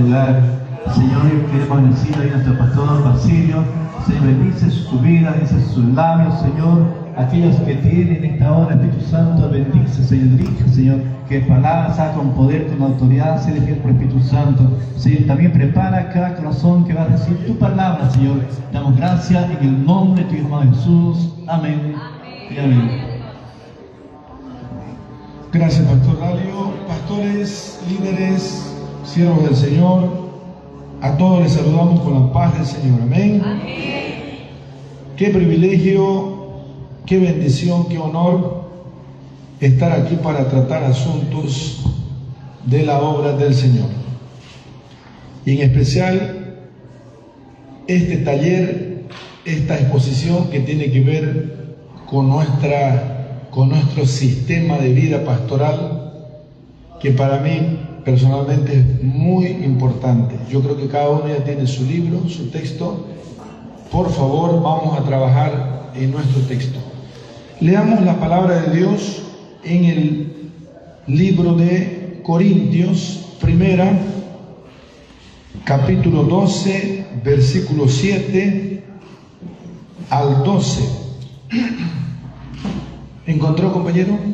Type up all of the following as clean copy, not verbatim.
lugar. Señor, queremos decir a nuestro pastor Basilio, Señor, bendice su vida, bendice sus labios, Señor. Aquellos que tienen esta hora, Espíritu Santo, bendice, Señor, dirige, Señor, que palabras haga con poder, con autoridad, se dirige por Espíritu Santo. Señor, también prepara cada corazón que va a recibir tu palabra, Señor. Damos gracias en el nombre de tu Hijo Jesús. Amén. Y amén. Gracias, Pastor Dalio. Pastores, líderes, siervos del Señor, a todos les saludamos con la paz del Señor. Amén. Amén. Qué privilegio, qué bendición, qué honor estar aquí para tratar asuntos de la obra del Señor. Y en especial este taller, esta exposición que tiene que ver con nuestro sistema de vida pastoral, que para mí personalmente es muy importante. Yo creo que cada uno ya tiene su libro, su texto. Por favor, vamos a trabajar en nuestro texto. Leamos la palabra de Dios en el libro de Corintios, primera, capítulo 12, versículo 7 al 12. ¿Encontró, compañero?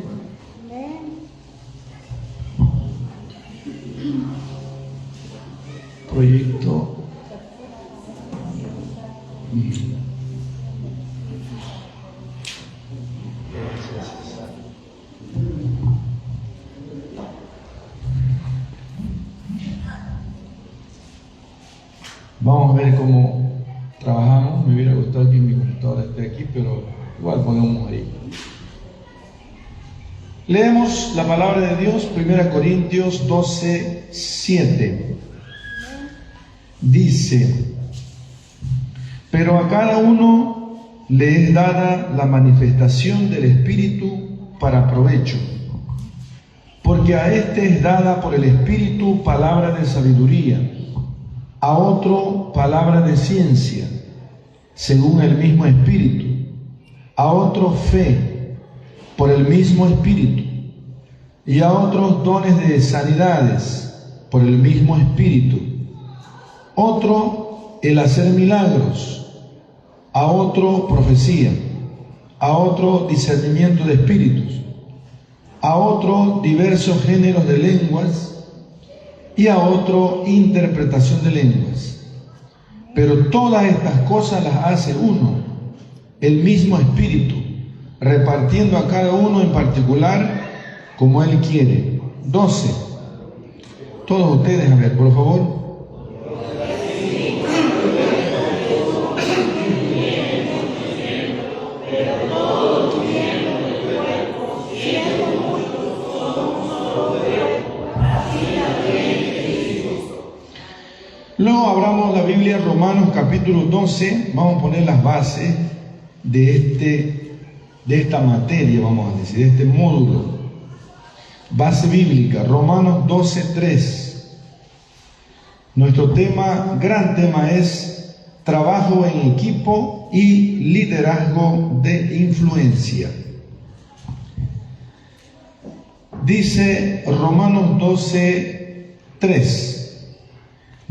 Proyecto. Vamos a ver cómo trabajamos. Me hubiera gustado que mi computadora esté aquí, pero igual ponemos ahí. Leemos la palabra de Dios, 1 Corintios 12, 7. Dice: pero a cada uno le es dada la manifestación del Espíritu para provecho, porque a este es dada por el Espíritu palabra de sabiduría, a otro palabra de ciencia, según el mismo Espíritu, a otro fe, por el mismo Espíritu, y a otros dones de sanidades, por el mismo Espíritu, otro el hacer milagros, a otro profecía, a otro discernimiento de espíritus, a otro diversos géneros de lenguas, y a otro interpretación de lenguas. Pero todas estas cosas las hace uno, el mismo Espíritu, repartiendo a cada uno en particular como Él quiere. 12. Todos ustedes, a ver, por favor. Luego abramos la Biblia, Romanos capítulo 12, vamos a poner las bases de esta materia, vamos a decir, de este módulo. Base bíblica, Romanos 12, 3. Nuestro tema, gran tema, es trabajo en equipo y liderazgo de influencia. Dice Romanos 12, 3.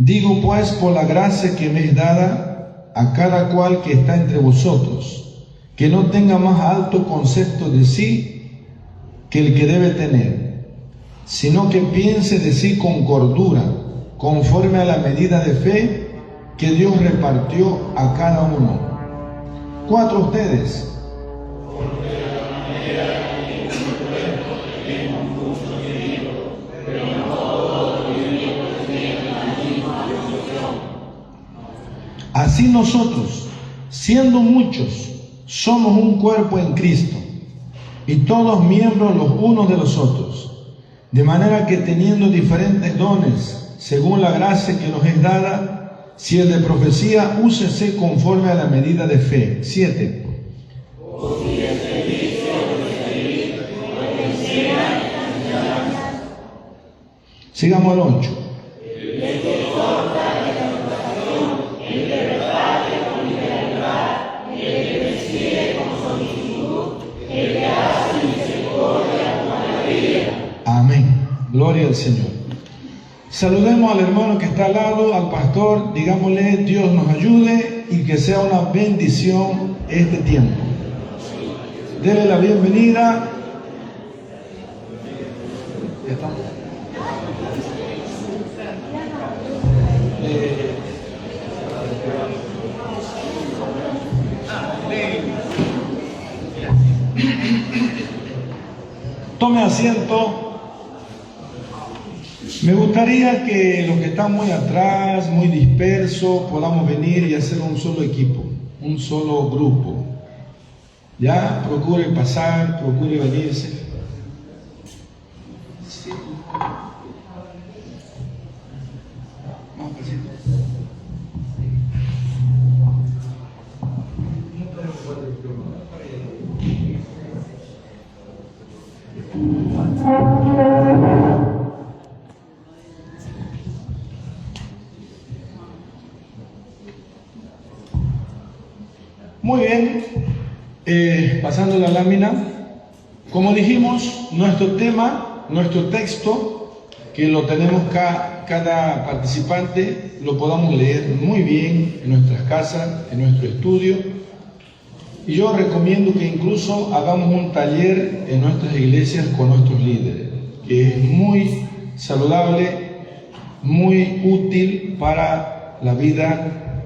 Digo pues, por la gracia que me es dada a cada cual que está entre vosotros, que no tenga más alto concepto de sí que el que debe tener, sino que piense de sí con cordura, conforme a la medida de fe que Dios repartió a cada uno. 4 ustedes. Así nosotros, siendo muchos, somos un cuerpo en Cristo, y todos miembros los unos de los otros, de manera que teniendo diferentes dones, según la gracia que nos es dada, si el de profecía, úsese conforme a la medida de fe. 7. Sigamos al 8. Amén. Gloria al Señor. Saludemos al hermano que está al lado, al pastor, digámosle, Dios nos ayude y que sea una bendición este tiempo. Dele la bienvenida. Ya está. Tome asiento. Me gustaría que los que están muy atrás, muy dispersos, podamos venir y hacer un solo equipo, un solo grupo. Ya, procure pasar, procure venirse. Sí. Vamos, pasito. Muy bien, pasando la lámina, como dijimos, nuestro tema, nuestro texto, que lo tenemos cada participante, lo podamos leer muy bien en nuestras casas, en nuestro estudio. Y yo recomiendo que incluso hagamos un taller en nuestras iglesias con nuestros líderes, que es muy saludable, muy útil para la vida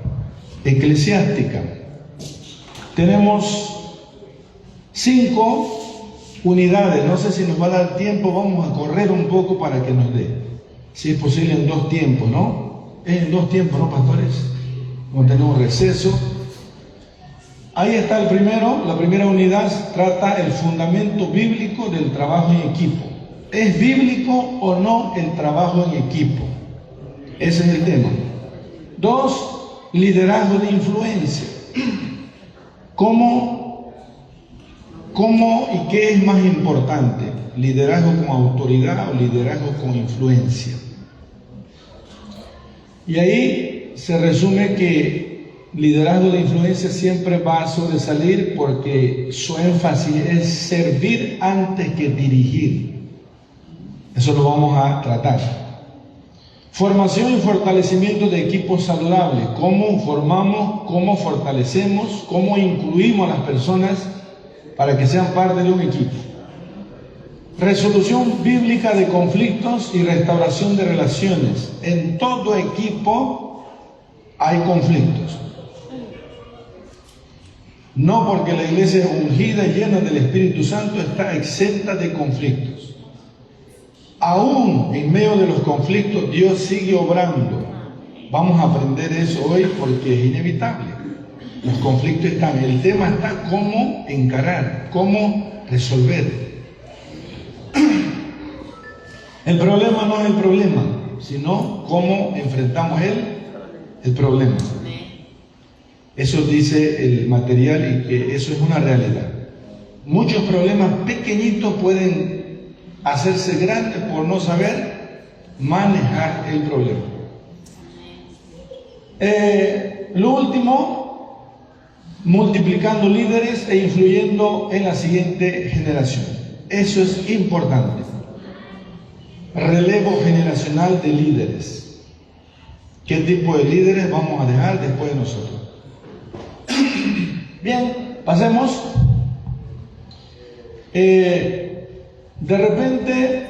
eclesiástica. Tenemos 5 unidades, no sé si nos va a dar tiempo, vamos a correr un poco para que nos dé. Si es posible en 2 tiempos, ¿no? Es en 2 tiempos, ¿no, pastores? Como tenemos receso. Ahí está el primero, la primera unidad trata el fundamento bíblico del trabajo en equipo. ¿Es bíblico o no el trabajo en equipo? Ese es el tema. 2, liderazgo de influencia. ¿Cómo y qué es más importante? ¿Liderazgo con autoridad o liderazgo con influencia? Y ahí se resume que liderazgo de influencia siempre va a sobresalir porque su énfasis es servir antes que dirigir. Eso lo vamos a tratar. Formación y fortalecimiento de equipos saludables. ¿Cómo formamos, cómo fortalecemos, cómo incluimos a las personas para que sean parte de un equipo? Resolución bíblica de conflictos y restauración de relaciones. En todo equipo hay conflictos. No porque la iglesia ungida y llena del Espíritu Santo está exenta de conflictos. Aún en medio de los conflictos, Dios sigue obrando. Vamos a aprender eso hoy porque es inevitable. Los conflictos están, el tema está cómo encarar, cómo resolver. El problema no es el problema, sino cómo enfrentamos el problema. Eso dice el material y que eso es una realidad. Muchos problemas pequeñitos pueden hacerse grandes por no saber manejar el problema. Lo último, multiplicando líderes e influyendo en la siguiente generación. Eso es importante. Relevo generacional de líderes. ¿Qué tipo de líderes vamos a dejar después de nosotros? Bien, pasemos. De repente,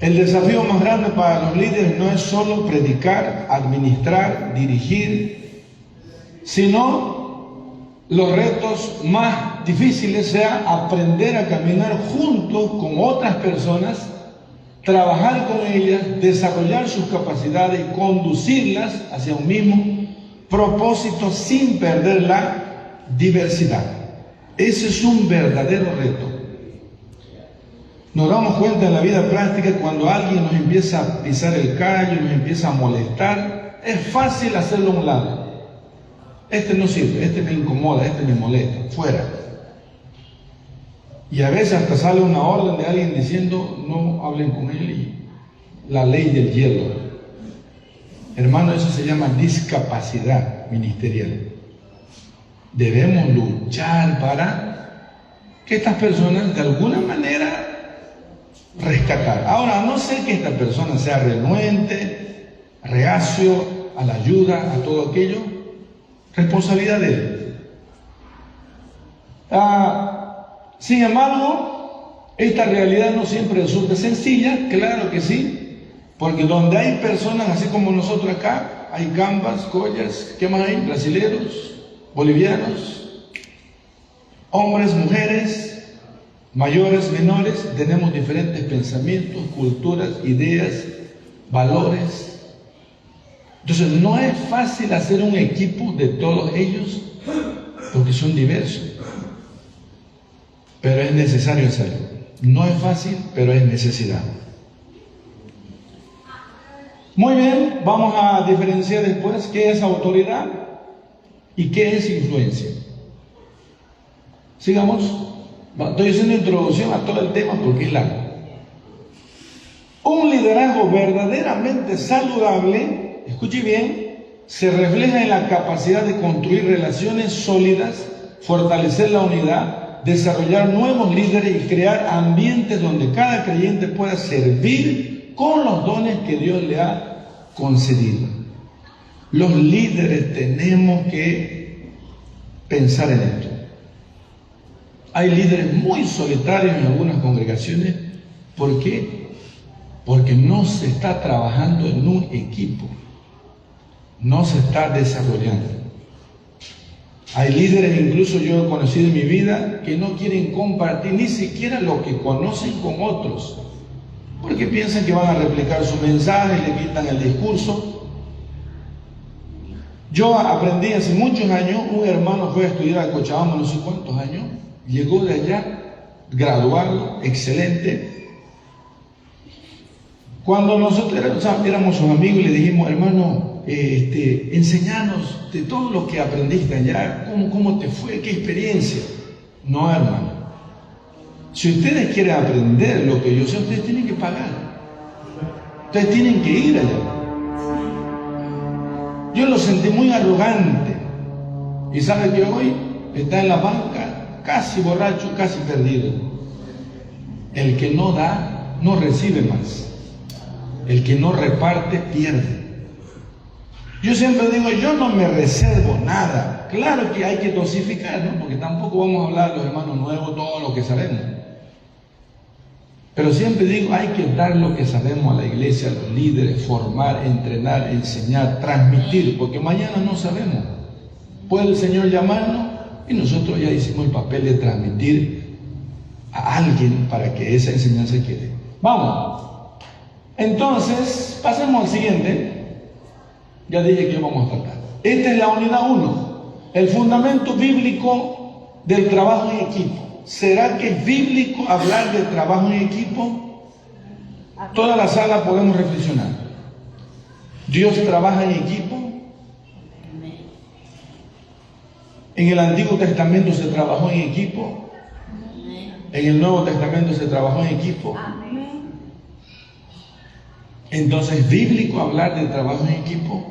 el desafío más grande para los líderes no es solo predicar, administrar, dirigir, sino los retos más difíciles sea aprender a caminar juntos con otras personas, trabajar con ellas, desarrollar sus capacidades y conducirlas hacia un mismo propósito sin perder la diversidad. Ese es un verdadero reto. Nos damos cuenta en la vida práctica cuando alguien nos empieza a pisar el callo, nos empieza a molestar, es fácil hacerlo a un lado. Este no sirve, este me incomoda, este me molesta, fuera. Y a veces hasta sale una orden de alguien diciendo no hablen con él y la ley del hielo. Hermano, eso se llama discapacidad ministerial. Debemos luchar para que estas personas de alguna manera rescatar. Ahora, a no ser que esta persona sea renuente, reacio a la ayuda, a todo aquello, responsabilidad de él. Sin embargo, esta realidad no siempre resulta sencilla, claro que sí, porque donde hay personas así como nosotros acá, hay gambas, collas, ¿qué más hay? Brasileros, bolivianos, hombres, mujeres, mayores, menores, tenemos diferentes pensamientos, culturas, ideas, valores. Entonces no es fácil hacer un equipo de todos ellos porque son diversos, pero es necesario hacerlo. No es fácil, pero es necesidad. Muy bien, vamos a diferenciar después qué es autoridad y qué es influencia. Sigamos. Estoy haciendo introducción a todo el tema porque es largo. Un liderazgo verdaderamente saludable, escuche bien, se refleja en la capacidad de construir relaciones sólidas, fortalecer la unidad, desarrollar nuevos líderes y crear ambientes donde cada creyente pueda servir con los dones que Dios le ha concedido. Los líderes tenemos que pensar en esto. Hay líderes muy solitarios en algunas congregaciones. ¿Por qué? Porque no se está trabajando en un equipo, no se está desarrollando. Hay líderes, incluso yo he conocido en mi vida, que no quieren compartir ni siquiera lo que conocen con otros, porque piensan que van a replicar su mensaje y le quitan el discurso. Yo aprendí hace muchos años, un hermano fue a estudiar a Cochabamba no sé cuántos años, llegó de allá, graduado, excelente. Cuando nosotros éramos sus amigos y le dijimos, hermano, enseñanos de todo lo que aprendiste allá, cómo te fue, qué experiencia. No, hermano. Si ustedes quieren aprender lo que yo sé, ustedes tienen que pagar. Ustedes tienen que ir allá. Yo lo sentí muy arrogante. Y sabe que hoy está en la banca, casi borracho, casi perdido. El que no da, no recibe más. El que no reparte, pierde. Yo siempre digo, yo no me reservo nada. Claro que hay que dosificar, ¿no? Porque tampoco vamos a hablar a los hermanos nuevos todo lo que sabemos. Pero siempre digo, hay que dar lo que sabemos a la iglesia, a los líderes, formar, entrenar, enseñar, transmitir, porque mañana no sabemos. Puede el Señor llamarnos y nosotros ya hicimos el papel de transmitir a alguien para que esa enseñanza quede. Vamos. Entonces, pasemos al siguiente. Ya dije que vamos a tratar. Esta es la unidad 1, el fundamento bíblico del trabajo en equipo. ¿Será que es bíblico hablar de trabajo en equipo? Toda la sala podemos reflexionar. ¿Dios trabaja en equipo? En el Antiguo Testamento se trabajó en equipo. En el Nuevo Testamento se trabajó en equipo. Entonces, ¿es bíblico hablar del trabajo en equipo?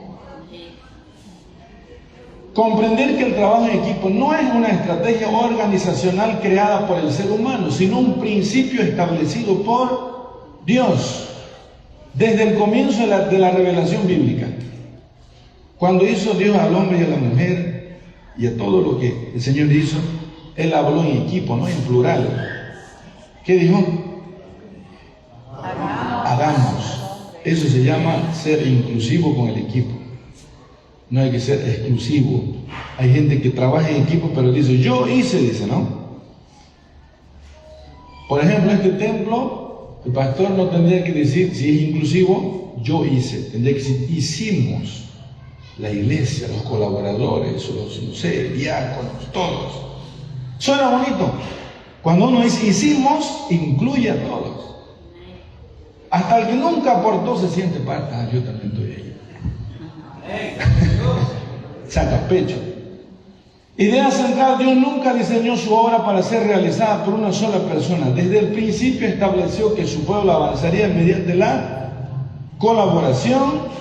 Comprender que el trabajo en equipo no es una estrategia organizacional creada por el ser humano, sino un principio establecido por Dios desde el comienzo de la revelación bíblica. Cuando hizo Dios al hombre y a la mujer y a todo lo que el Señor hizo, Él habló en equipo, no en plural. ¿Qué dijo? Hagamos. Eso se llama ser inclusivo con el equipo. No hay que ser exclusivo. Hay gente que trabaja en equipo, pero dice, yo hice, dice, ¿no? Por ejemplo, en este templo, el pastor no tendría que decir, si es inclusivo, yo hice. Tendría que decir, hicimos. La iglesia, los colaboradores, los, no sé, diáconos, todos. Suena bonito. Cuando uno dice hicimos, incluye a todos. Hasta el que nunca aportó se siente parte. Yo también estoy ahí. Saca pecho. Idea central: Dios nunca diseñó su obra para ser realizada por una sola persona. Desde el principio estableció que su pueblo avanzaría mediante la colaboración,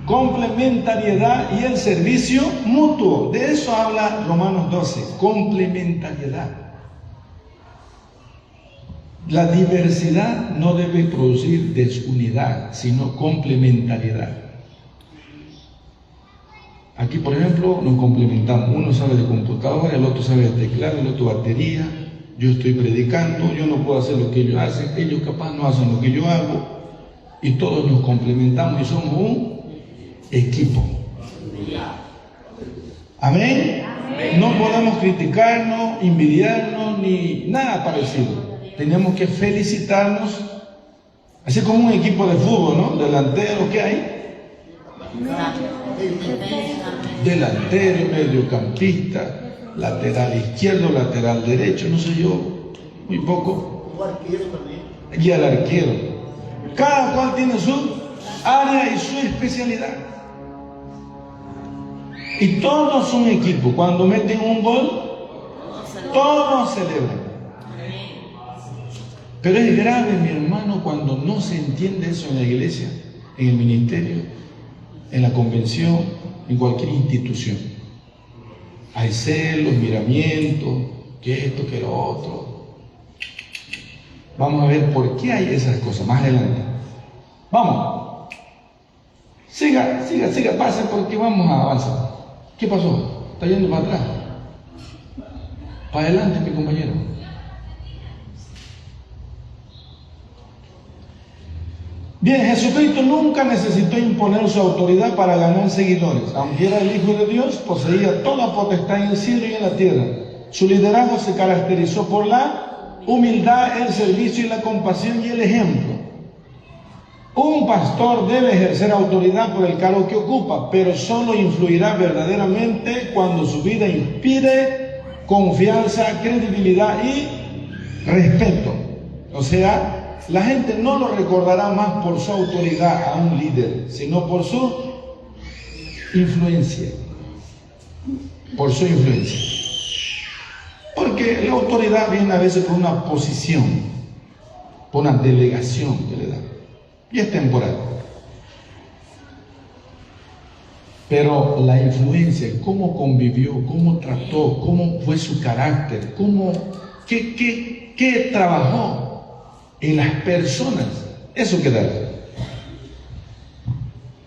complementariedad y el servicio mutuo. De eso habla Romanos 12, complementariedad. La diversidad no debe producir desunidad, sino complementariedad. Aquí, por ejemplo, nos complementamos. Uno sabe de computadora, el otro sabe de teclado, el otro batería. Yo estoy predicando, yo no puedo hacer lo que ellos hacen, ellos capaz no hacen lo que yo hago. Y todos nos complementamos y somos un equipo. ¿Amén? No podemos criticarnos, envidiarnos, ni nada parecido. Tenemos que felicitarnos, así como un equipo de fútbol, ¿no? Delantero, ¿qué hay? Delantero, mediocampista, lateral izquierdo, lateral derecho, no sé yo, muy poco. Y al arquero. Cada cual tiene su área y su especialidad. Y todos son equipo. Cuando meten un gol, todos celebran. Pero es grave, mi hermano, cuando no se entiende eso en la iglesia, en el ministerio, en la convención, en cualquier institución. Hay celos, miramientos, que esto, que lo otro. Vamos a ver por qué hay esas cosas más adelante. Vamos. Siga, pase porque vamos a avanzar. ¿Qué pasó? ¿Está yendo para atrás? Para adelante, mi compañero. Bien, Jesucristo nunca necesitó imponer su autoridad para ganar seguidores. Aunque era el Hijo de Dios, poseía toda potestad en el cielo y en la tierra. Su liderazgo se caracterizó por la humildad, el servicio y la compasión y el ejemplo. Un pastor debe ejercer autoridad por el cargo que ocupa, pero solo influirá verdaderamente cuando su vida inspire confianza, credibilidad y respeto. O sea, la gente no lo recordará más por su autoridad a un líder, sino por su influencia. Por su influencia. Porque la autoridad viene a veces por una posición, por una delegación que le dan. Y es temporal. Pero la influencia, cómo convivió, cómo trató, cómo fue su carácter, qué trabajó en las personas, eso queda.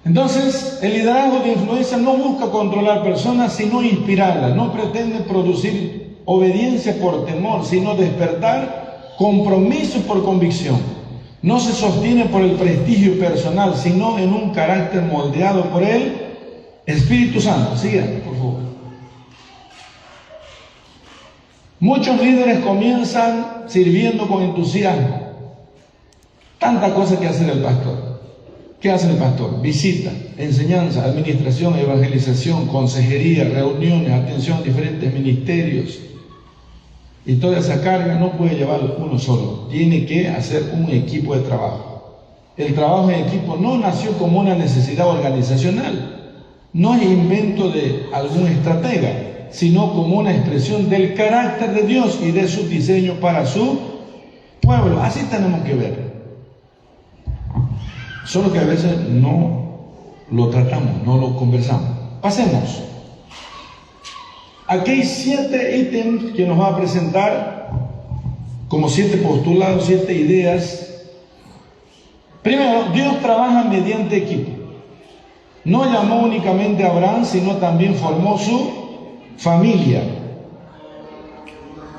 Entonces, el liderazgo de influencia no busca controlar personas, sino inspirarlas. No pretende producir obediencia por temor, sino despertar compromiso por convicción. No se sostiene por el prestigio personal, sino en un carácter moldeado por el Espíritu Santo. Sigan, por favor. Muchos líderes comienzan sirviendo con entusiasmo. Tanta cosa que hace el pastor. ¿Qué hace el pastor? Visita, enseñanza, administración, evangelización, consejería, reuniones, atención a diferentes ministerios. Y toda esa carga no puede llevarlo uno solo. Tiene que hacer un equipo de trabajo. El trabajo en equipo no nació como una necesidad organizacional. No es invento de algún estratega, sino como una expresión del carácter de Dios y de su diseño para su pueblo. Así tenemos que ver. Solo que a veces no lo tratamos, no lo conversamos. Pasemos. Aquí hay 7 ítems que nos va a presentar como 7 postulados, 7 ideas. Primero, Dios trabaja mediante equipo. No llamó únicamente a Abraham, sino también formó su familia.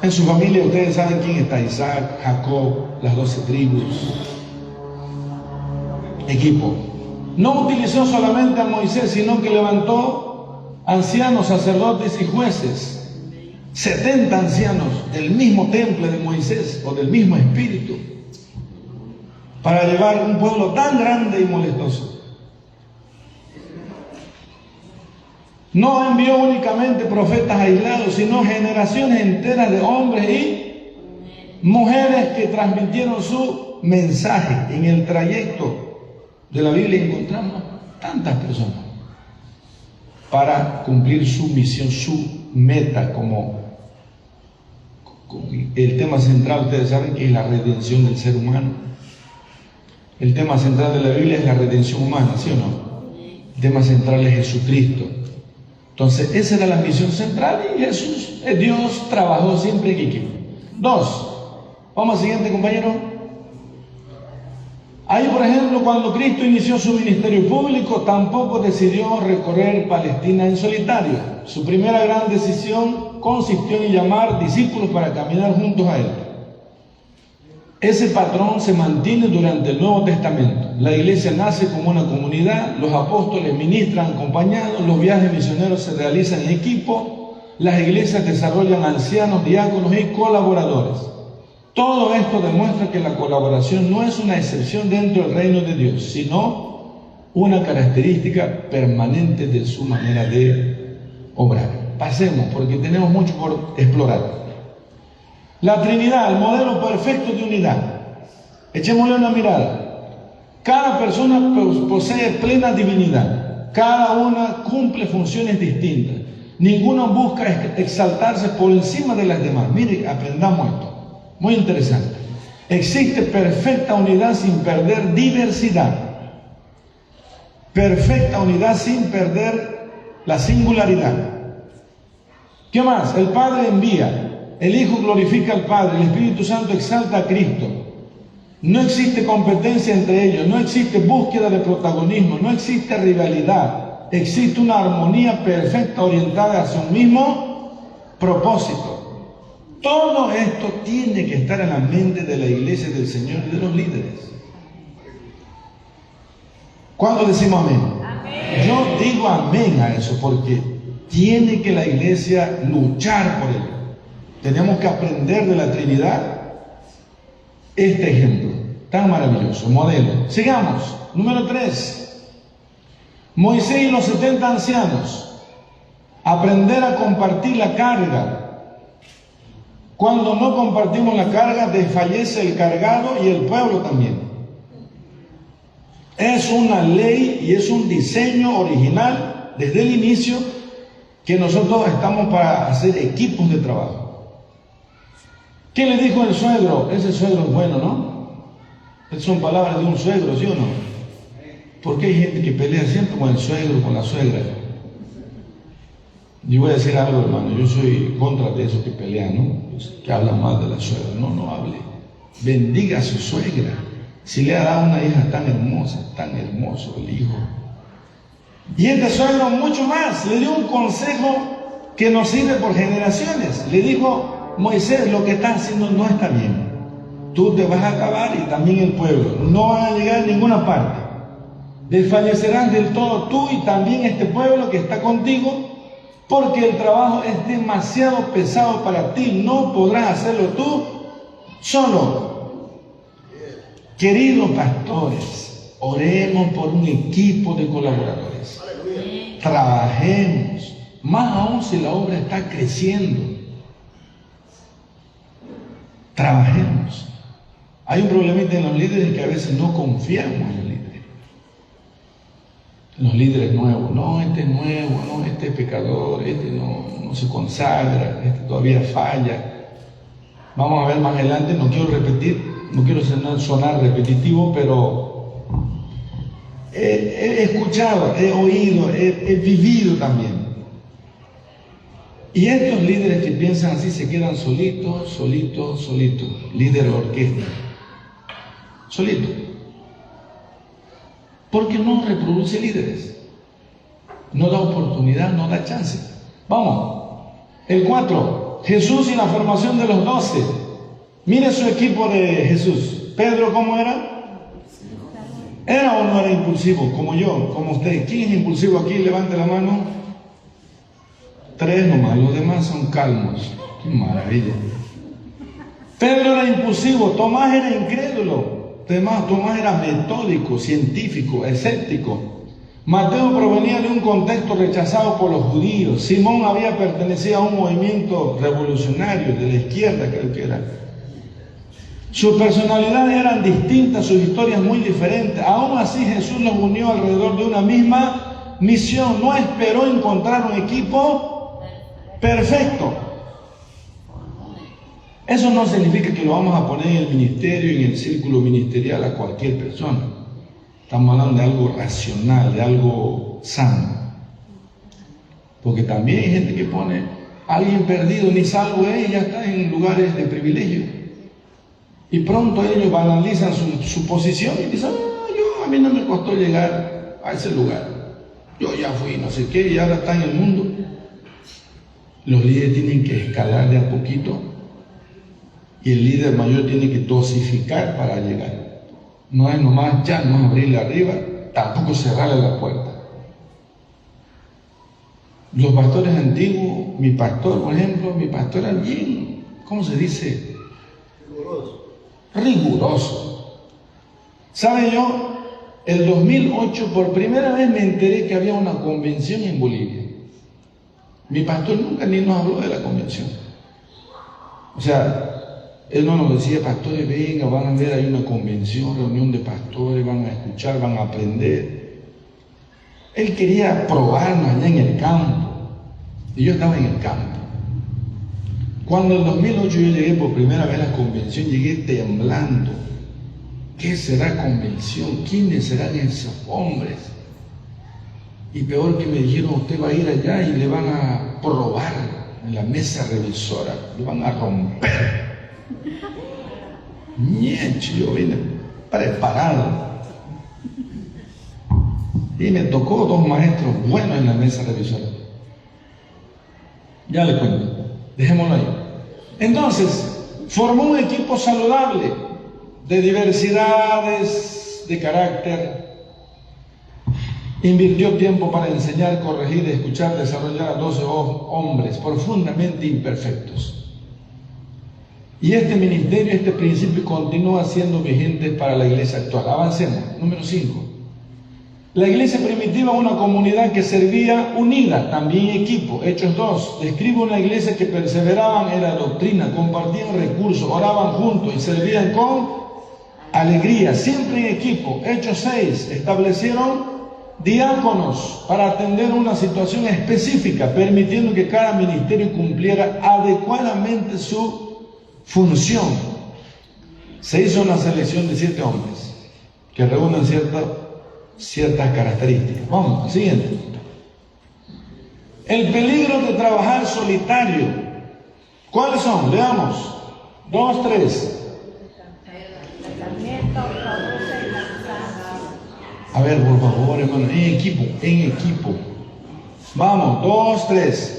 En su familia ustedes saben quién está: Isaac, Jacob, las 12 tribus. Equipo. No utilizó solamente a Moisés, sino que levantó ancianos, sacerdotes y jueces. 70 ancianos del mismo temple de Moisés o del mismo espíritu para llevar un pueblo tan grande y molestoso. No envió únicamente profetas aislados, sino generaciones enteras de hombres y mujeres que transmitieron su mensaje. En el trayecto de la Biblia encontramos tantas personas para cumplir su misión, su meta, como el tema central, ustedes saben que es la redención del ser humano. El tema central de la Biblia es la redención humana, ¿sí o no? El tema central es Jesucristo. Entonces, esa era la misión central y Dios trabajó siempre en equipo. 2. Vamos al siguiente, compañero. Ahí, por ejemplo, cuando Cristo inició su ministerio público, tampoco decidió recorrer Palestina en solitario. Su primera gran decisión consistió en llamar discípulos para caminar juntos a Él. Ese patrón se mantiene durante el Nuevo Testamento. La iglesia nace como una comunidad, los apóstoles ministran acompañados, los viajes misioneros se realizan en equipo, las iglesias desarrollan ancianos, diáconos y colaboradores. Todo esto demuestra que la colaboración no es una excepción dentro del reino de Dios, sino una característica permanente de su manera de obrar. Pasemos, porque tenemos mucho por explorar. La Trinidad, el modelo perfecto de unidad. Echémosle una mirada. Cada persona posee plena divinidad. Cada una cumple funciones distintas. Ninguna busca exaltarse por encima de las demás. Mire, aprendamos esto. Muy interesante. Existe perfecta unidad sin perder diversidad. Perfecta unidad sin perder la singularidad. ¿Qué más? El Padre envía. El Hijo glorifica al Padre, el Espíritu Santo exalta a Cristo. No existe competencia entre ellos, no existe búsqueda de protagonismo, no existe rivalidad. Existe una armonía perfecta orientada hacia un mismo propósito. Todo esto tiene que estar en la mente de la iglesia del Señor y de los líderes. ¿Cuándo decimos amén? Amén. Yo digo amén a eso porque tiene que la iglesia luchar por ello. Tenemos que aprender de la Trinidad este ejemplo tan maravilloso, modelo. Sigamos. Número 3. Moisés y los 70 ancianos. Aprender a compartir la carga. Cuando no compartimos la carga, desfallece el cargado y el pueblo también. Es una ley y es un diseño original desde el inicio que nosotros estamos para hacer equipos de trabajo. ¿Qué le dijo el suegro? Ese suegro es bueno, ¿no? Esas son palabras de un suegro, ¿sí o no? Porque hay gente que pelea siempre con el suegro, con la suegra. Yo voy a decir algo, hermano, yo soy contra de esos que pelean, ¿no? Pues, que hablan mal de la suegra. No hable. Bendiga a su suegra. Si le ha dado una hija tan hermosa, tan hermoso el hijo. Y este suegro mucho más, le dio un consejo que nos sirve por generaciones. Le dijo: Moisés, lo que estás haciendo no está bien. Tú te vas a acabar y también el pueblo. No van a llegar a ninguna parte. Desfallecerán del todo tú y también este pueblo que está contigo, porque el trabajo es demasiado pesado para ti. No podrás hacerlo tú solo. Queridos pastores, oremos por un equipo de colaboradores. Trabajemos, más aún si la obra está creciendo. Trabajemos. Hay un problemita en los líderes que a veces no confiamos en los líderes. En los líderes nuevos. No, este es nuevo, no, este es pecador, este no se consagra, este todavía falla. Vamos a ver más adelante, no quiero repetir, no quiero sonar repetitivo, pero he escuchado, he oído, he vivido también. Y estos líderes que piensan así se quedan solitos. Líder de orquesta. Solito. Porque no reproduce líderes. No da oportunidad, no da chance. Vamos. El 4. Jesús y la formación de los 12. Mire su equipo de Jesús. Pedro, ¿cómo era? ¿Era o no era impulsivo? Como yo, como usted. ¿Quién es impulsivo aquí? Levante la mano. 3 nomás, los demás son calmos. ¡Qué maravilla! Pedro era impulsivo, Tomás era incrédulo, Tomás era metódico, científico, escéptico. Mateo provenía de un contexto rechazado por los judíos. Simón había pertenecido a un movimiento revolucionario de la izquierda, creo que era. Sus personalidades eran distintas, sus historias muy diferentes. Aún así Jesús los unió alrededor de una misma misión. No esperó encontrar un equipo perfecto. Eso no significa que lo vamos a poner en el ministerio, en el círculo ministerial a cualquier persona. Estamos hablando de algo racional, de algo sano. Porque también hay gente que pone a alguien perdido, ni salvo es, ya está en lugares de privilegio. Y pronto ellos banalizan su posición y dicen, a mí no me costó llegar a ese lugar. Yo ya fui, no sé qué, y ahora está en el mundo. Los líderes tienen que escalar de a poquito y el líder mayor tiene que dosificar para llegar. No es nomás ya, no es abrirle arriba, tampoco cerrarle la puerta. Los pastores antiguos, mi pastor, por ejemplo, mi pastor era bien, ¿cómo se dice? Riguroso. ¿Sabe yo? El 2008 por primera vez me enteré que había una convención en Bolivia. Mi pastor nunca ni nos habló de la convención. O sea, él no nos decía, pastores, venga, van a ver, hay una convención, reunión de pastores, van a escuchar, van a aprender. Él quería probarnos allá en el campo. Y yo estaba en el campo. Cuando en 2008 yo llegué por primera vez a la convención, llegué temblando. ¿Qué será convención? ¿Quiénes serán esos hombres? Y peor que me dijeron, usted va a ir allá y le van a probar en la mesa revisora, le van a romper. Ñecho, yo vine preparado. Y me tocó 2 maestros buenos en la mesa revisora. Ya le cuento, dejémoslo ahí. Entonces, formó un equipo saludable, de diversidades, de carácter. Invirtió tiempo para enseñar, corregir, escuchar, desarrollar a 12 hombres profundamente imperfectos. Y este ministerio, este principio continúa siendo vigente para la iglesia actual. Avancemos. Número 5. La iglesia primitiva, una comunidad que servía unida, también equipo. Hechos 2. Describe una iglesia que perseveraban en la doctrina, compartían recursos, oraban juntos y servían con alegría, siempre en equipo. Hechos 6. Establecieron diáconos para atender una situación específica, permitiendo que cada ministerio cumpliera adecuadamente su función. Se hizo una selección de 7 hombres que reúnen ciertas características. Vamos, siguiente. El peligro de trabajar solitario. ¿Cuáles son? Leamos. 2, 3. A ver, por favor, hermano, en equipo, en equipo. Vamos, 2, 3.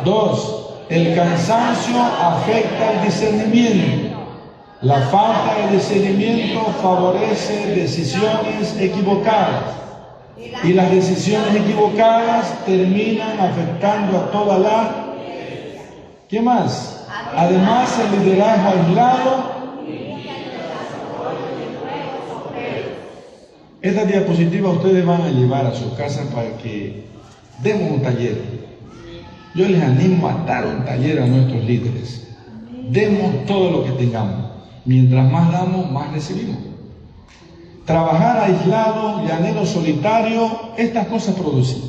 2. El cansancio afecta el discernimiento. La falta de discernimiento favorece decisiones equivocadas. Y las decisiones equivocadas terminan afectando a toda la... ¿Qué más? Además, el liderazgo aislado. Esta diapositiva ustedes van a llevar a su casa para que demos un taller. Yo les animo a dar un taller a nuestros líderes. Demos todo lo que tengamos. Mientras más damos, más recibimos. Trabajar aislado, llanero solitario, estas cosas producen.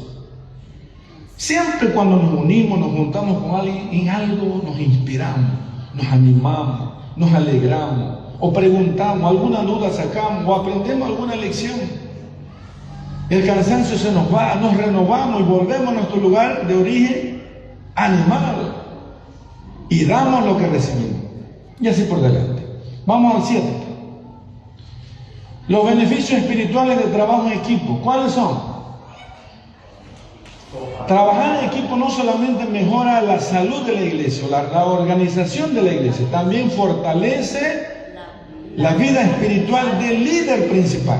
Siempre cuando nos unimos, nos juntamos con alguien, en algo nos inspiramos, nos animamos, nos alegramos, o preguntamos, alguna duda sacamos, o aprendemos alguna lección. El cansancio se nos va, nos renovamos y volvemos a nuestro lugar de origen animado. Y damos lo que recibimos. Y así por delante. Vamos al 7. Los beneficios espirituales del trabajo en equipo. ¿Cuáles son? Trabajar en equipo no solamente mejora la salud de la iglesia, la organización de la iglesia, también fortalece la vida espiritual del líder principal.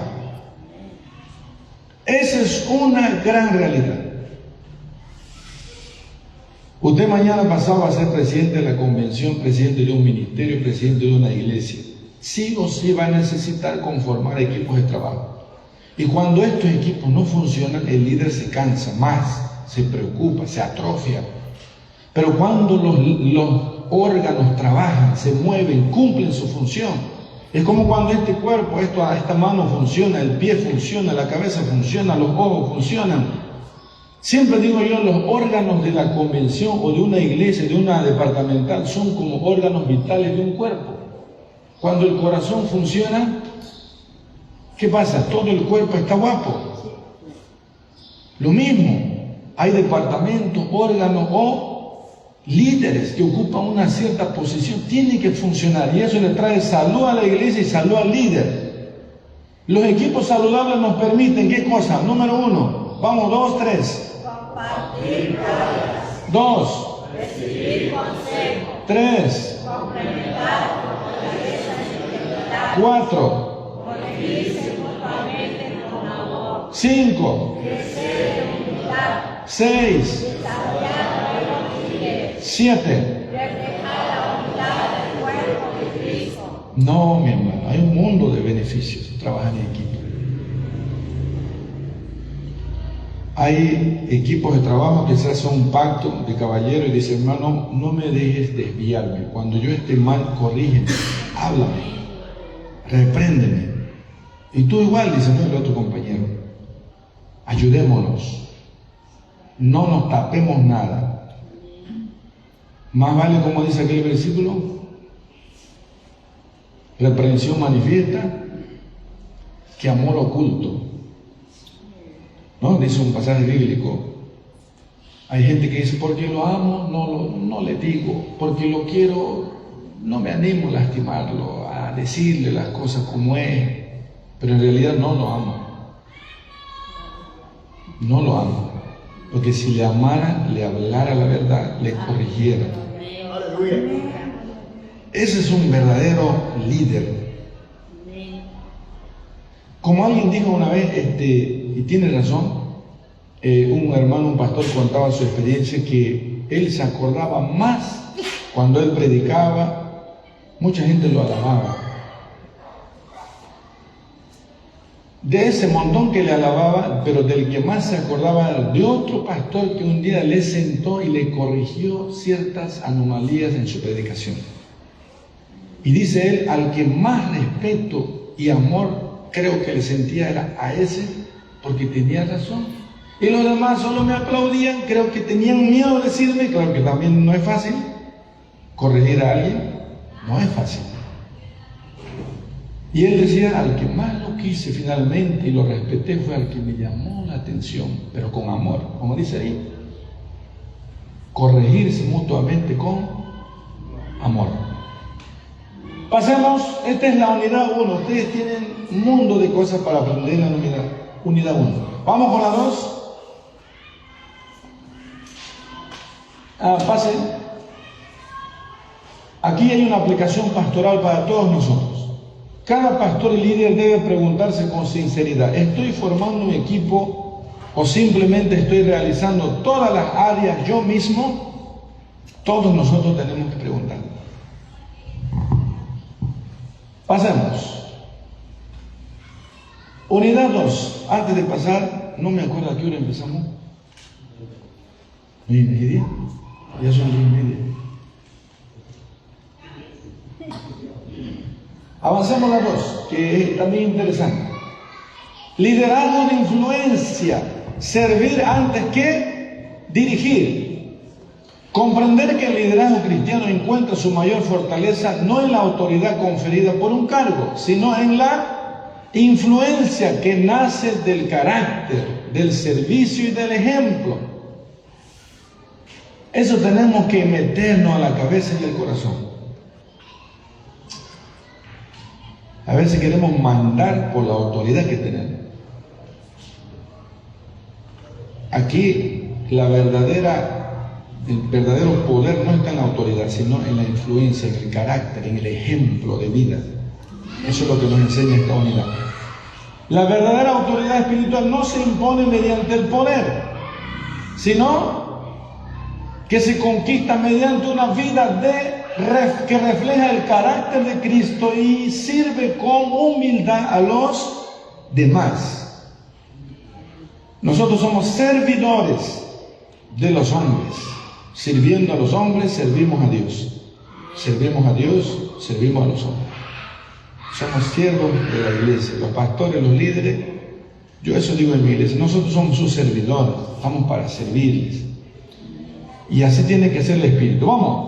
Esa es una gran realidad. Usted mañana pasado va a ser presidente de la convención, presidente de un ministerio, presidente de una iglesia. Sí o sí va a necesitar conformar equipos de trabajo. Y cuando estos equipos no funcionan, el líder se cansa más, se preocupa, se atrofia. Pero cuando los órganos trabajan, se mueven, cumplen su función, es como cuando este cuerpo, esta mano funciona, el pie funciona, la cabeza funciona, los ojos funcionan. Siempre digo yo, los órganos de la convención o de una iglesia, de una departamental, son como órganos vitales de un cuerpo. Cuando el corazón funciona, ¿qué pasa? Todo el cuerpo está guapo. Lo mismo, hay departamentos, órganos o líderes que ocupan una cierta posición tienen que funcionar, y eso le trae salud a la iglesia y salud al líder. Los equipos saludables nos permiten, ¿qué cosa? Número 1, vamos, 2, 3. Compartir pruebas. 2. Recibir consejo. 3. Complementar fortaleza y integridad. 4. Corregirse mutuamente con amor. 5. Crecer en humildad. 6. Desarrollar buenos líderes. 7. Reflejar la unidad del cuerpo de Cristo. No, mi hermano, hay un mundo de beneficios trabajar en equipo. Hay equipos de trabajo que se hacen un pacto de caballero y dicen, hermano, no me dejes desviarme. Cuando yo esté mal, corrígeme, háblame, repréndeme. Y tú igual, dice el otro compañero, ayudémonos, no nos tapemos nada. Más vale, como dice aquel versículo, reprensión manifiesta que amor oculto. ¿No? Dice un pasaje bíblico. Hay gente que dice, porque lo amo, no le digo, porque lo quiero, no me animo a lastimarlo, a decirle las cosas como es, pero en realidad no lo amo. No lo amo. Porque si le amara, le hablara la verdad, le corrigiera. Ese es un verdadero líder. Como alguien dijo una vez, y tiene razón, un hermano, un pastor contaba su experiencia, que él se acordaba más cuando él predicaba, mucha gente lo alababa. De ese montón que le alababa, pero del que más se acordaba de otro pastor que un día le sentó y le corrigió ciertas anomalías en su predicación. Y dice él, al que más respeto y amor creo que le sentía era a ese, porque tenía razón. Y los demás solo me aplaudían, creo que tenían miedo de decirme, claro que también no es fácil. Corregir a alguien no es fácil. Y él decía, al que más lo quise finalmente y lo respeté fue al que me llamó la atención, pero con amor, como dice ahí. Corregirse mutuamente con amor. Pasemos, esta es la unidad 1. Ustedes tienen un mundo de cosas para aprender en la unidad 1. Vamos con la 2. Pasen. Aquí hay una aplicación pastoral para todos nosotros. Cada pastor y líder debe preguntarse con sinceridad, ¿estoy formando un equipo o simplemente estoy realizando todas las áreas yo mismo? Todos nosotros tenemos que preguntar. Pasemos. Unidad 2. Antes de pasar, no me acuerdo a qué hora empezamos. 9:30. Ya son 9:30. Avancemos la 2, que es también interesante. Liderazgo de influencia. Servir antes que dirigir. Comprender que el liderazgo cristiano encuentra su mayor fortaleza no en la autoridad conferida por un cargo, sino en la influencia que nace del carácter, del servicio y del ejemplo. Eso tenemos que meternos a la cabeza y al corazón. A veces queremos mandar por la autoridad que tenemos. Aquí el verdadero poder no está en la autoridad, sino en la influencia, en el carácter, en el ejemplo de vida. Eso es lo que nos enseña esta unidad. La verdadera autoridad espiritual no se impone mediante el poder, sino que se conquista mediante una vida que refleja el carácter de Cristo y sirve con humildad a los demás. Nosotros somos servidores de los hombres. Sirviendo a los hombres, servimos a Dios. Servimos a Dios, servimos a los hombres. Somos siervos de la iglesia. Los pastores, los líderes, yo eso digo en mi iglesia, nosotros somos sus servidores, estamos para servirles. Y así tiene que ser el Espíritu. Vamos.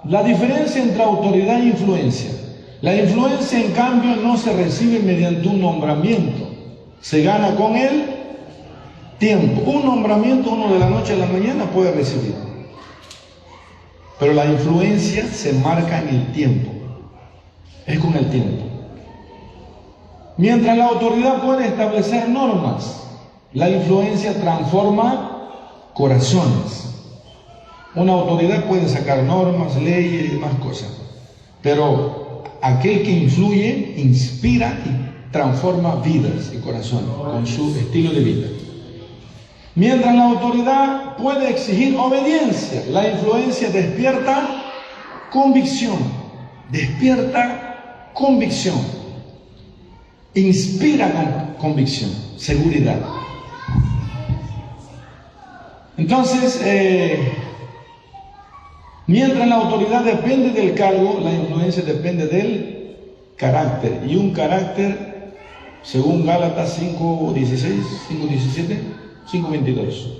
La diferencia entre autoridad e influencia. La influencia, en cambio, no se recibe mediante un nombramiento. Se gana con el Tiempo. Un nombramiento uno de la noche a la mañana puede recibir. Pero la influencia se marca en el tiempo. Es con el tiempo. Mientras la autoridad puede establecer normas, la influencia transforma corazones. Una autoridad puede sacar normas, leyes y demás cosas. Pero aquel que influye, inspira y transforma vidas y corazones con su estilo de vida. Mientras la autoridad puede exigir obediencia, la influencia despierta convicción. Despierta convicción. Inspira convicción, seguridad. Entonces, mientras la autoridad depende del cargo, la influencia depende del carácter. Y un carácter, según Gálatas 5:16, 5:17, 5:22.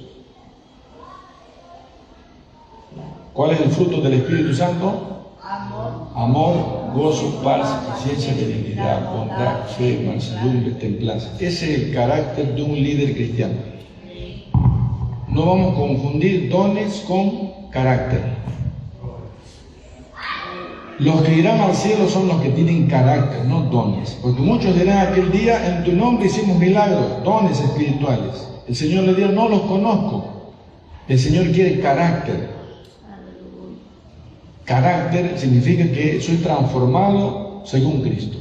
¿Cuál es el fruto del Espíritu Santo? Amor, gozo, paz, paciencia, benignidad, bondad, fe, mansedumbre, templanza. Ese es el carácter de un líder cristiano. No vamos a confundir dones con carácter. Los que irán al cielo son los que tienen carácter, no dones. Porque muchos dirán aquel día, en tu nombre hicimos milagros, dones espirituales. El Señor le dijo, no los conozco. El Señor quiere carácter. Carácter significa que soy transformado según Cristo.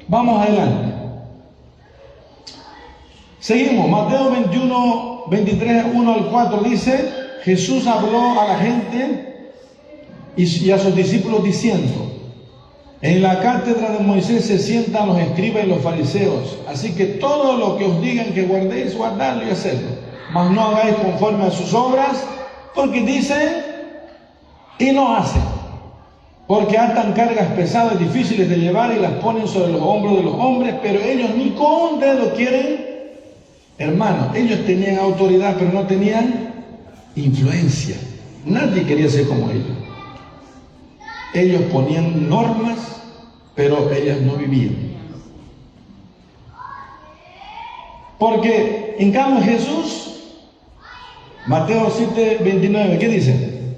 Vamos adelante. Seguimos. Mateo 21, 23, 1 al 4 dice, Jesús habló a la gente y a sus discípulos diciendo, en la cátedra de Moisés se sientan los escribas y los fariseos, así que todo lo que os digan que guardéis, guardadlo y hacedlo, mas no hagáis conforme a sus obras, porque dicen y no hacen, porque atan cargas pesadas y difíciles de llevar y las ponen sobre los hombros de los hombres, pero ellos ni con un dedo quieren. Hermano, ellos tenían autoridad, pero no tenían influencia. Nadie quería ser como ellos. Ellos ponían normas, pero ellas no vivían. Porque en cambio Jesús, Mateo 7:29, ¿qué dice?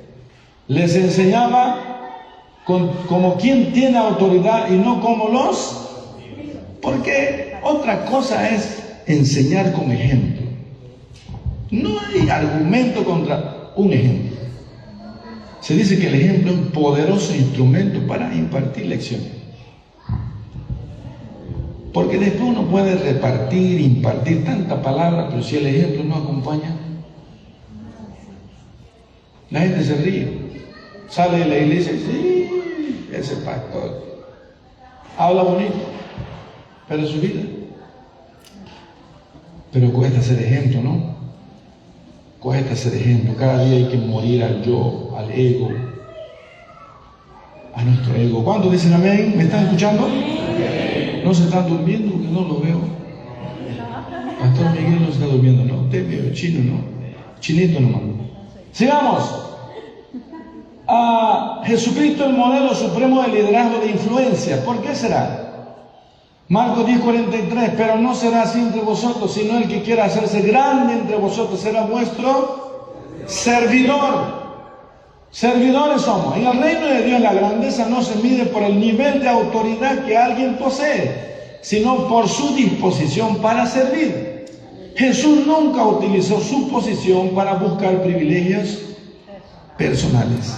Les enseñaba como quien tiene autoridad y no como los. Porque otra cosa es enseñar con ejemplo. No hay argumento contra un ejemplo. Se dice que el ejemplo es un poderoso instrumento para impartir lecciones. Porque después uno puede repartir, impartir tanta palabra, pero si el ejemplo no acompaña, la gente se ríe. Sale de la iglesia y dice, sí, ese pastor habla bonito, pero su vida. Pero cuesta ser ejemplo, ¿no? Cuesta ser ejemplo. Cada día hay que morir al yo, al ego, a nuestro ego. ¿Cuántos dicen amén? ¿Me están escuchando? ¿No se están durmiendo? Porque no lo veo. Pastor Miguel no se está durmiendo, ¿no? Usted veo chino, ¿no? Chinito nomás. Sigamos. Jesucristo, el modelo supremo de liderazgo de influencia. ¿Por qué será? Marcos 10:43, pero no será así entre vosotros, sino el que quiera hacerse grande entre vosotros será vuestro servidor. Servidores somos. En el reino de Dios la grandeza no se mide por el nivel de autoridad que alguien posee, sino por su disposición para servir. Jesús nunca utilizó su posición para buscar privilegios personales.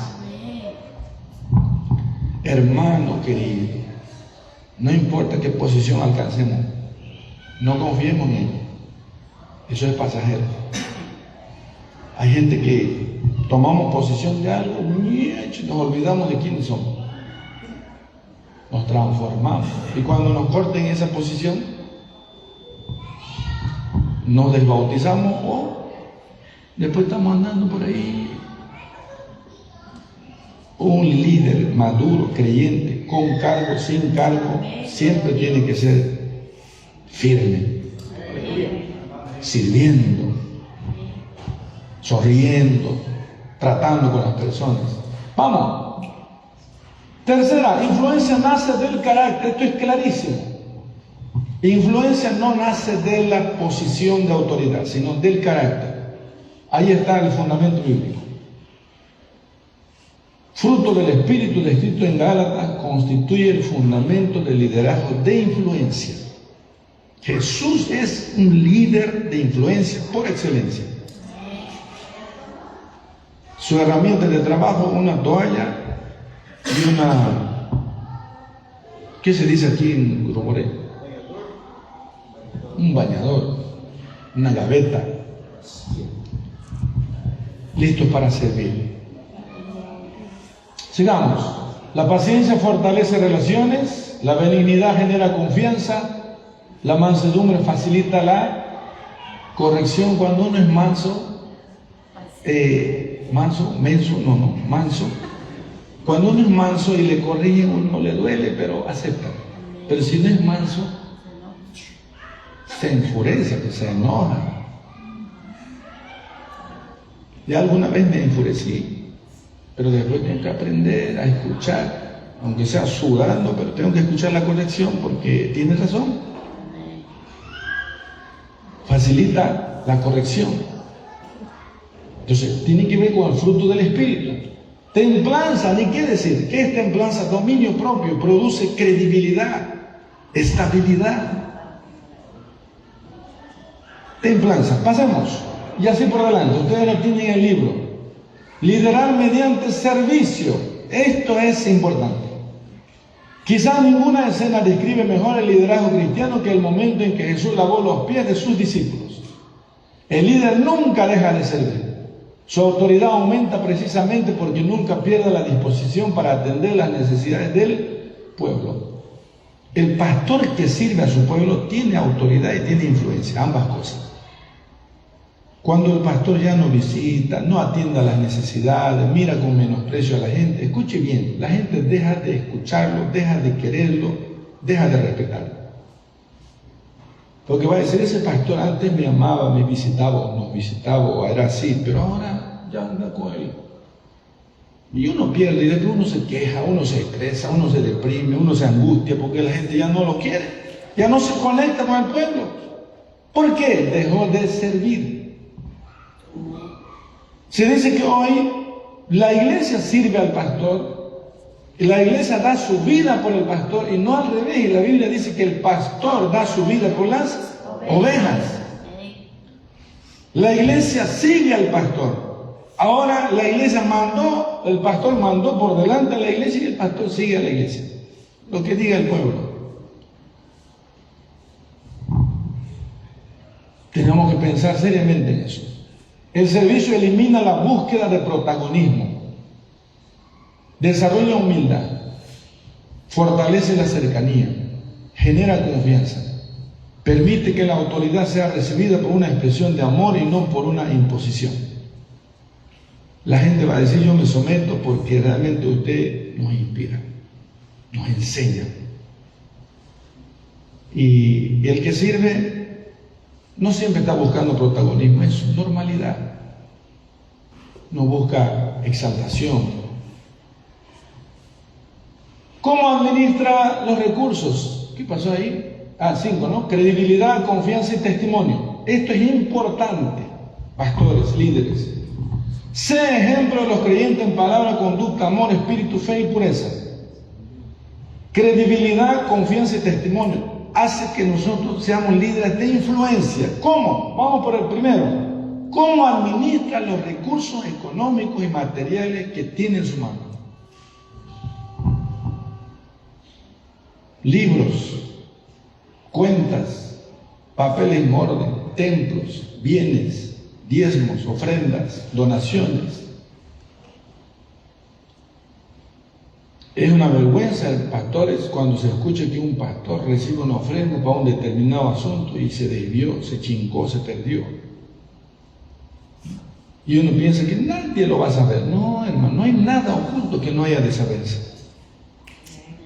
Hermano querido, no importa qué posición alcancemos, no confiemos en él. Eso es pasajero. Hay gente que tomamos posición de algo y nos olvidamos de quiénes somos. Nos transformamos. Y cuando nos corten esa posición, nos desbautizamos o después estamos andando por ahí. Un líder maduro, creyente, con cargo, sin cargo, siempre tiene que ser firme, sirviendo, sonriendo, tratando con las personas. Vamos. Tercera, influencia nace del carácter. Esto es clarísimo. Influencia no nace de la posición de autoridad, sino del carácter. Ahí está el fundamento bíblico. Fruto del Espíritu descrito en Gálatas constituye el fundamento del liderazgo de influencia. Jesús es un líder de influencia por excelencia. Su herramienta de trabajo, una toalla y una... ¿Qué se dice aquí en Grumoré? Un bañador, una gaveta, listos para servir. Sigamos. La paciencia fortalece relaciones, la benignidad genera confianza, la mansedumbre facilita la corrección. Cuando uno es manso, manso. Cuando uno es manso y le corrigen, uno le duele, pero acepta. Pero si no es manso, se enfurece, se enoja. Ya alguna vez me enfurecí, pero después tengo que aprender a escuchar, aunque sea sudando, pero tengo que escuchar la corrección porque tiene razón. Facilita la corrección. Entonces, tiene que ver con el fruto del Espíritu. Templanza, ni qué decir. ¿Qué es templanza? Dominio propio, produce credibilidad, estabilidad. Templanza, pasemos. Y así por delante, ustedes lo tienen en el libro. Liderar mediante servicio. Esto es importante. Quizás ninguna escena describe mejor el liderazgo cristiano que el momento en que Jesús lavó los pies de sus discípulos. El líder nunca deja de servir. Su autoridad aumenta precisamente porque nunca pierde la disposición para atender las necesidades del pueblo. El pastor que sirve a su pueblo tiene autoridad y tiene influencia, ambas cosas. Cuando el pastor ya no visita, no atiende a las necesidades, mira con menosprecio a la gente, escuche bien, la gente deja de escucharlo, deja de quererlo, deja de respetarlo. Porque va a decir, ese pastor antes me amaba, me visitaba o nos visitaba o era así, pero ahora ya anda con él. Y uno pierde y después uno se queja, uno se estresa, uno se deprime, uno se angustia porque la gente ya no lo quiere, ya no se conecta con el pueblo. ¿Por qué? Dejó de servir. Se dice que hoy la iglesia sirve al pastor, y la iglesia da su vida por el pastor y no al revés. Y la Biblia dice que el pastor da su vida por las ovejas. La iglesia sigue al pastor. Ahora la iglesia mandó, el pastor mandó por delante a la iglesia y el pastor sigue a la iglesia. Lo que diga el pueblo. Tenemos que pensar seriamente en eso. El servicio elimina la búsqueda de protagonismo, desarrolla humildad, fortalece la cercanía, genera confianza, permite que la autoridad sea recibida por una expresión de amor y no por una imposición. La gente va a decir, yo me someto porque realmente usted nos inspira, nos enseña. Y el que sirve no siempre está buscando protagonismo, es normalidad. No busca exaltación. ¿Cómo administra los recursos? ¿Qué pasó ahí? 5, ¿no? Credibilidad, confianza y testimonio. Esto es importante, pastores, líderes. Sé ejemplo de los creyentes en palabra, conducta, amor, espíritu, fe y pureza. Credibilidad, confianza y testimonio hace que nosotros seamos líderes de influencia. ¿Cómo? Vamos por el primero. ¿Cómo administra los recursos económicos y materiales que tiene en su mano? Libros, cuentas, papeles en orden, templos, bienes, diezmos, ofrendas, donaciones. Es una vergüenza, pastores, cuando se escucha que un pastor recibe una ofrenda para un determinado asunto y se desvió, se chincó, se perdió. Y uno piensa que nadie lo va a saber. No, hermano, no hay nada oculto que no haya de saberse.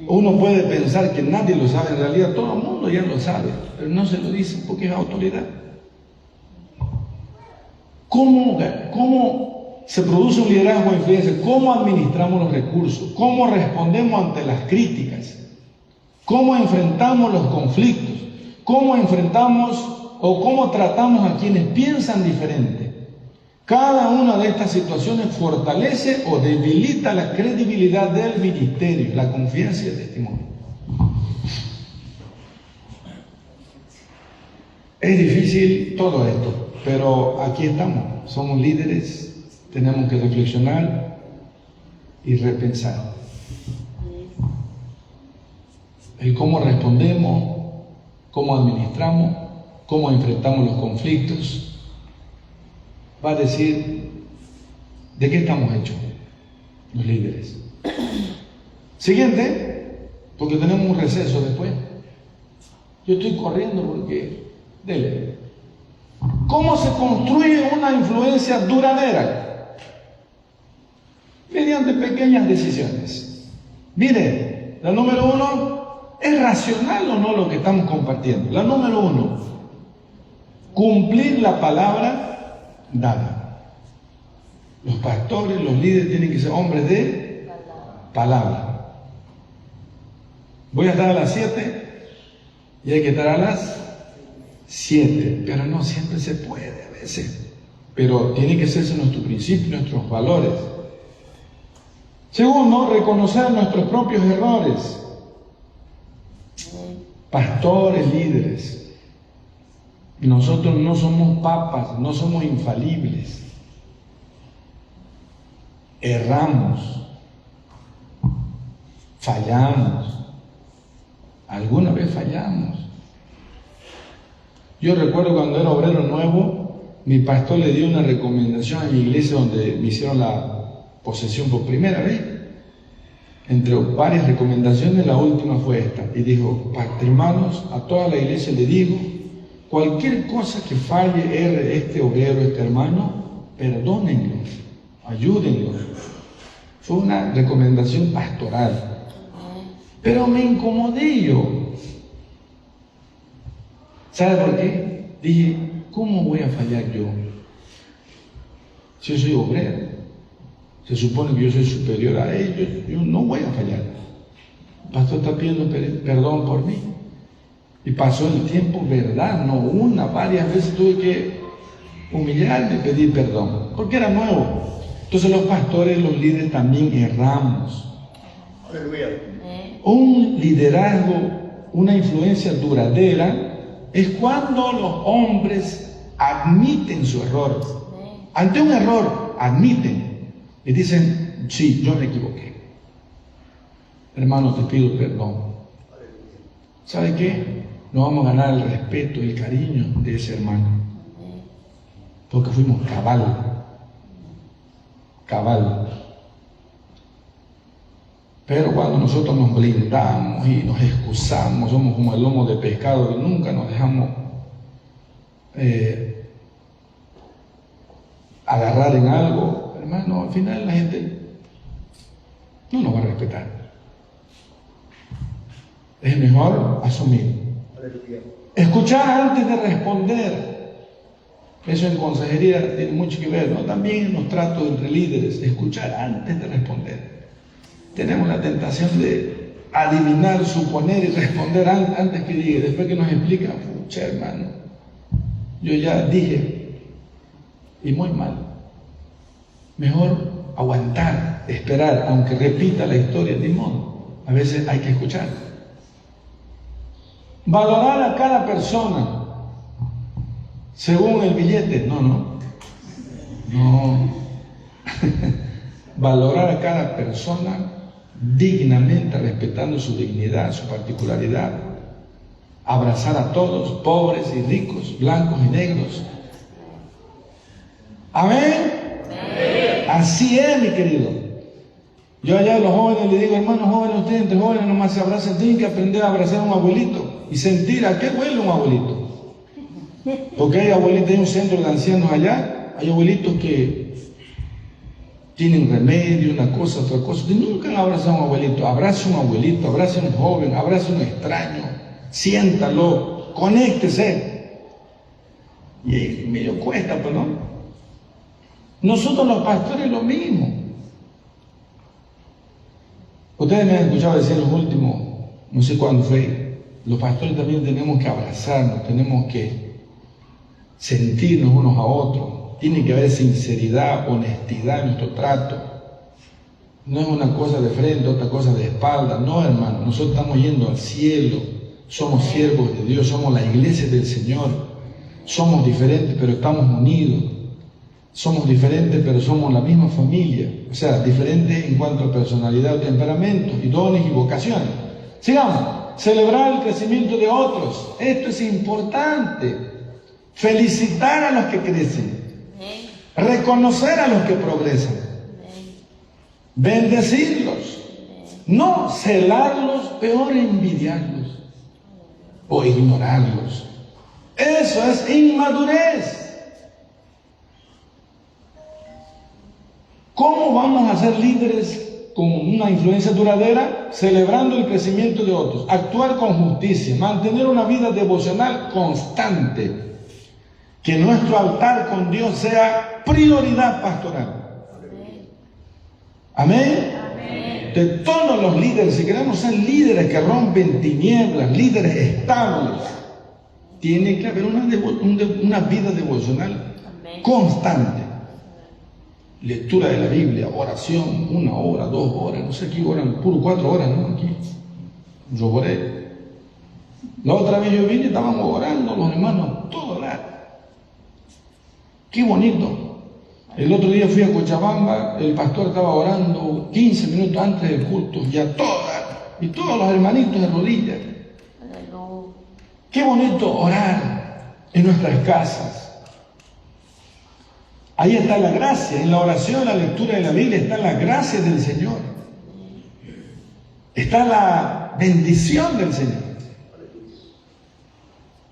Uno puede pensar que nadie lo sabe, en realidad todo el mundo ya lo sabe, pero no se lo dicen porque es autoridad. ¿Cómo se produce un liderazgo de influencia? ¿Cómo administramos los recursos? ¿Cómo respondemos ante las críticas? ¿Cómo enfrentamos los conflictos? cómo enfrentamos o cómo tratamos a quienes piensan diferente. Cada una de estas situaciones fortalece o debilita la credibilidad del ministerio, la confianza y el testimonio. Es difícil todo esto, pero aquí estamos, somos líderes, tenemos que reflexionar y repensar. El cómo respondemos, cómo administramos, cómo enfrentamos los conflictos, va a decir de qué estamos hechos los líderes. Siguiente, porque tenemos un receso después. Yo estoy corriendo porque... Dele. ¿Cómo se construye una influencia duradera? Mediante pequeñas decisiones. Mire, la número 1, ¿es racional o no lo que estamos compartiendo? La número 1, cumplir la palabra dada. Los pastores, los líderes tienen que ser hombres de palabra. Voy a estar a las 7 y hay que estar a las 7, pero no siempre se puede a veces. Pero tiene que serse nuestro principio, nuestros valores. Segundo, reconocer nuestros propios errores. Pastores, líderes, nosotros no somos papas, no somos infalibles. Erramos, fallamos, alguna vez fallamos. Yo recuerdo cuando era obrero nuevo, mi pastor le dio una recomendación a mi iglesia donde me hicieron la posesión por primera vez. Entre varias recomendaciones, la última fue esta. Y dijo: hermanos, a toda la iglesia le digo, cualquier cosa que falle este obrero, este hermano, perdónenlo, ayúdenlo. Fue una recomendación pastoral. Pero me incomodé yo. ¿Sabe por qué? Dije, ¿cómo voy a fallar yo? Si yo soy obrero, se supone que yo soy superior a ellos, yo no voy a fallar. El pastor está pidiendo perdón por mí. Y pasó el tiempo, ¿verdad? No una, varias veces tuve que humillarme y pedir perdón, porque era nuevo. Entonces los pastores, los líderes también erramos. Aleluya. Un liderazgo, una influencia duradera, es cuando los hombres admiten su error. Ante un error, admiten y dicen: sí, yo me equivoqué. Hermano, te pido perdón. ¿Sabe qué? Nos vamos a ganar el respeto y el cariño de ese hermano. Porque fuimos cabal. Pero cuando nosotros nos blindamos y nos excusamos, somos como el lomo de pescado que nunca nos dejamos agarrar en algo, hermano, al final la gente no nos va a respetar. Es mejor asumir. Escuchar antes de responder. Eso en consejería tiene mucho que ver, ¿no? También en los tratos entre líderes, escuchar antes de responder. Tenemos la tentación de adivinar, suponer y responder antes que diga. Después que nos explica, pucha, hermano, yo ya dije, y muy mal. Mejor aguantar, esperar, aunque repita la historia, de modo. A veces hay que escuchar. Valorar a cada persona según el billete. No. Valorar a cada persona dignamente, respetando su dignidad, su particularidad. Abrazar a todos, pobres y ricos, blancos y negros. Amén. Así es, mi querido. Yo allá a los jóvenes les digo: hermanos jóvenes, ustedes entre jóvenes nomás se abrazan, tienen que aprender a abrazar a un abuelito y sentir a qué huele un abuelito. Porque hay abuelitos, hay un centro de ancianos allá, hay abuelitos que tienen remedio, una cosa, otra cosa. Usted nunca han abrazado a un abuelito. Abrace a un abuelito, abrace a un joven, abrace a un extraño, siéntalo, conéctese. Y medio cuesta, pues, ¿no? Nosotros los pastores lo mismo. Ustedes me han escuchado decir en los últimos, no sé cuándo fue, Los pastores también tenemos que abrazarnos, tenemos que sentirnos unos a otros. Tiene que haber sinceridad, honestidad en nuestro trato. No es una cosa de frente, otra cosa de espalda. No, hermano, nosotros estamos yendo al cielo. Somos siervos de Dios, somos la iglesia del Señor. Somos diferentes, pero estamos unidos. Somos diferentes, pero somos la misma familia. O sea, diferentes en cuanto a personalidad, temperamento, y dones y vocaciones. Sigamos. Celebrar el crecimiento de otros. Esto es importante. Felicitar a los que crecen. Reconocer a los que progresan. Bendecirlos. No celarlos, peor envidiarlos o ignorarlos. Eso es inmadurez. ¿Cómo vamos a ser líderes con una influencia duradera? Celebrando el crecimiento de otros, actuar con justicia, mantener una vida devocional constante, que nuestro altar con Dios sea prioridad pastoral. Amén. Amén. De todos los líderes, si queremos ser líderes que rompen tinieblas, líderes estables, tiene que haber una vida devocional constante. Lectura de la Biblia, oración, 1 hora, 2 horas, no sé, aquí oran puro 4 horas, ¿no? Aquí yo oré. La otra vez yo vine y estábamos orando los hermanos todo lado. Qué bonito. El otro día fui a Cochabamba, el pastor estaba orando 15 minutos antes del culto, ya y todos los hermanitos de rodillas. Qué bonito orar en nuestras casas. Ahí está la gracia, en la oración, en la lectura de la Biblia está la gracia del Señor. Está la bendición del Señor.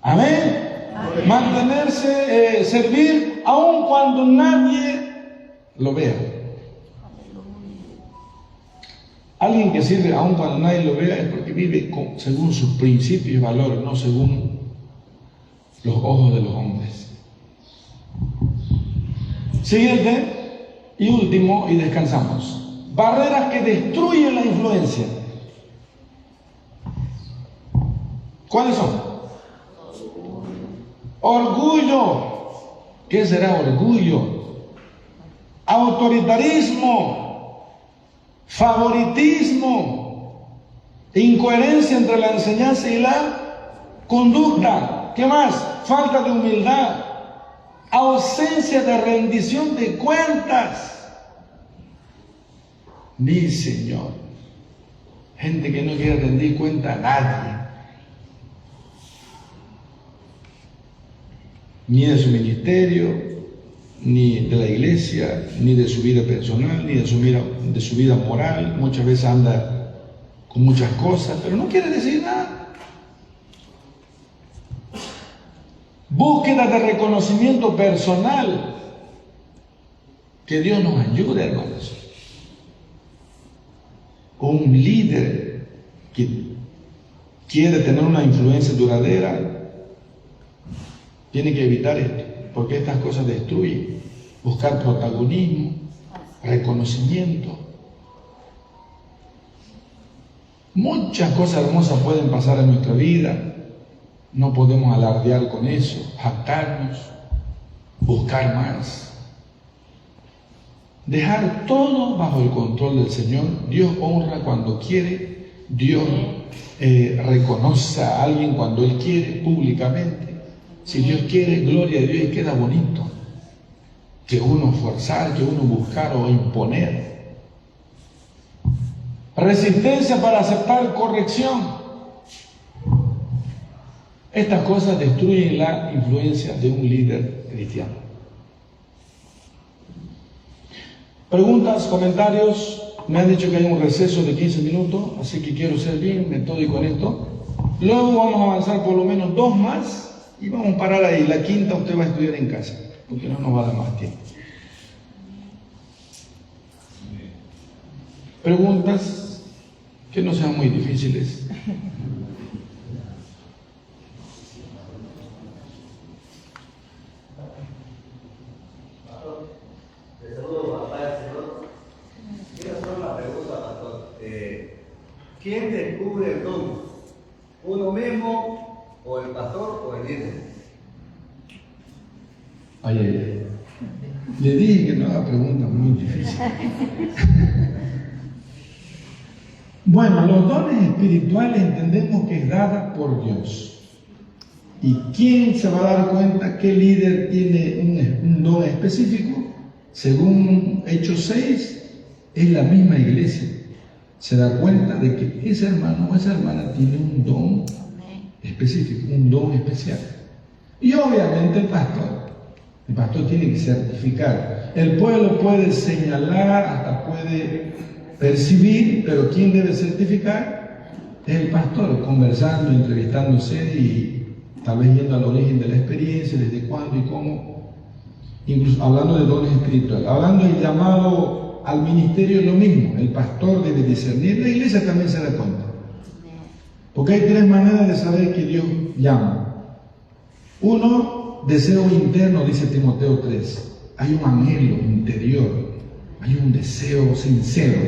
Amén. Amén. Mantenerse, servir, aun cuando nadie lo vea. Alguien que sirve aun cuando nadie lo vea es porque vive según sus principios y valores, no según los ojos de los hombres. Siguiente y último, y descansamos. Barreras que destruyen la influencia. ¿Cuáles son? Orgullo. ¿Qué será orgullo? Autoritarismo, favoritismo, incoherencia entre la enseñanza y la conducta. ¿Qué más? Falta de humildad. Ausencia de rendición de cuentas. Mi Señor. Gente que no quiere rendir cuenta a nadie. Ni de su ministerio, ni de la iglesia, ni de su vida personal, ni de su vida moral. Muchas veces anda con muchas cosas, pero no quiere decir nada. Búsqueda de reconocimiento personal. Que Dios nos ayude, hermanos. Un líder que quiere tener una influencia duradera tiene que evitar esto, porque estas cosas destruyen. Buscar protagonismo, reconocimiento. Muchas cosas hermosas pueden pasar en nuestra vida. No podemos alardear con eso, jactarnos, buscar más. Dejar todo bajo el control del Señor. Dios honra cuando quiere. Dios reconoce a alguien cuando Él quiere, públicamente. Si Dios quiere, gloria a Dios, y queda bonito. Que uno forzar, que uno buscar o imponer. Resistencia para aceptar corrección. Estas cosas destruyen la influencia de un líder cristiano. Preguntas, comentarios. Me han dicho que hay un receso de 15 minutos, así que quiero ser bien metódico en esto. Luego vamos a avanzar por lo menos 2 más y vamos a parar ahí. La quinta usted va a estudiar en casa, porque no nos va a dar más tiempo. Preguntas que no sean muy difíciles. ¿Quién descubre el don? ¿Uno mismo o el pastor o el líder? Ay, ay, ay. Le dije que no haga preguntas muy difíciles. Bueno, los dones espirituales entendemos que es dada por Dios. ¿Y quién se va a dar cuenta qué líder tiene un don específico? Según Hechos 6, es la misma iglesia. Se da cuenta de que ese hermano o esa hermana tiene un don específico, un don especial. Y obviamente el pastor tiene que certificar. El pueblo puede señalar, hasta puede percibir, pero ¿quién debe certificar? El pastor, conversando, entrevistándose y tal vez yendo al origen de la experiencia, desde cuándo y cómo, incluso hablando de dones espirituales. Hablando del llamado al ministerio es lo mismo, el pastor debe discernir, la iglesia también se da cuenta. Porque hay tres maneras de saber que Dios llama. Uno, deseo interno, dice Timoteo 3. Hay un anhelo interior, hay un deseo sincero.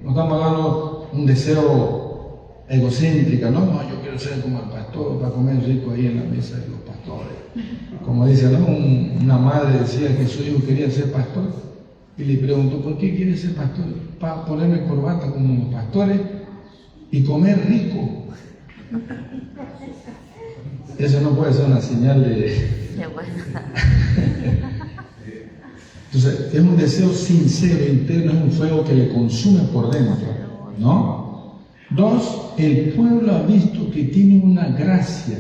No estamos hablando de un deseo egocéntrica, no, yo quiero ser como el pastor para comer rico ahí en la mesa de los pastores. Como dice, ¿no? Una madre decía que su hijo quería ser pastor y le preguntó, ¿por qué quiere ser pastor? Para ponerme corbata como los pastores y comer rico. Eso no puede ser una señal de... Entonces, es un deseo sincero, interno, es un fuego que le consume por dentro, ¿no? Dos, el pueblo ha visto que tiene una gracia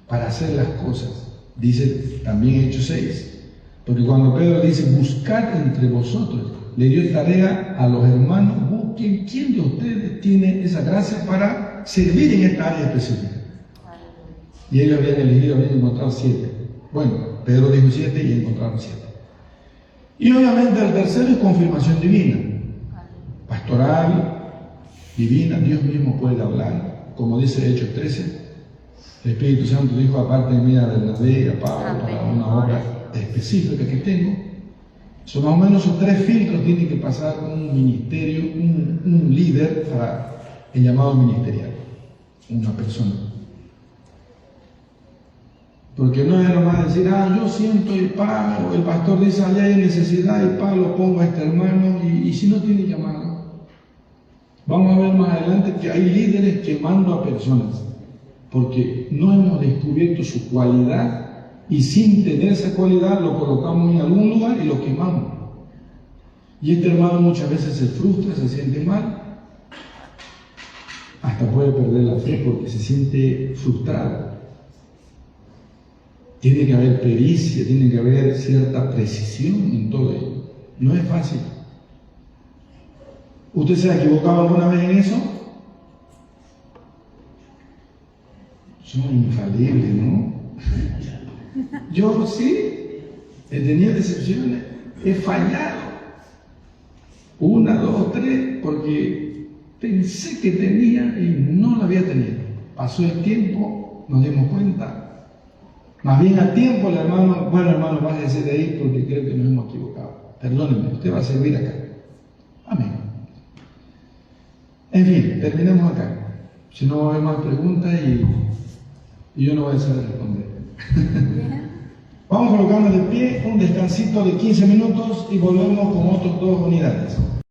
para hacer las cosas. Dice también Hechos 6. Porque cuando Pedro dice, buscad entre vosotros, le dio tarea a los hermanos, busquen quién de ustedes tiene esa gracia para servir en esta área específica. Y ellos habían elegido, habían encontrado 7. Bueno, Pedro dijo 7 y encontraron 7. Y obviamente el tercero es confirmación divina, pastoral, divina. Dios mismo puede hablar, como dice Hechos 13. El Espíritu Santo dijo, aparte de mí a Bernabé y a Pablo para una obra específica que tengo. Son más o menos esos 3 filtros tienen que pasar un ministerio, un líder para el llamado ministerial, una persona. Porque no es nomás decir, yo siento y pago, el pastor dice, allá hay necesidad y pago, pongo a este hermano, y si no tiene llamado. Vamos a ver más adelante que hay líderes quemando a personas, porque no hemos descubierto su cualidad y sin tener esa cualidad lo colocamos en algún lugar y lo quemamos. Y este hermano muchas veces se frustra, se siente mal, hasta puede perder la fe porque se siente frustrado. Tiene que haber pericia, tiene que haber cierta precisión en todo ello. No es fácil. ¿Usted se ha equivocado alguna vez en eso? Son infalibles, ¿no? Yo sí, he tenido decepciones, he fallado. 1, 2, 3, porque pensé que tenía y no la había tenido. Pasó el tiempo, nos dimos cuenta. Más bien a tiempo el hermano, bueno hermano, váyase de ahí porque creo que nos hemos equivocado. Perdónenme, usted va a servir acá. Amén. En fin, terminemos acá. Si no va a haber más preguntas y yo no voy a saber responder. Vamos a colocarnos de pie, un descansito de 15 minutos y volvemos con otras 2 unidades.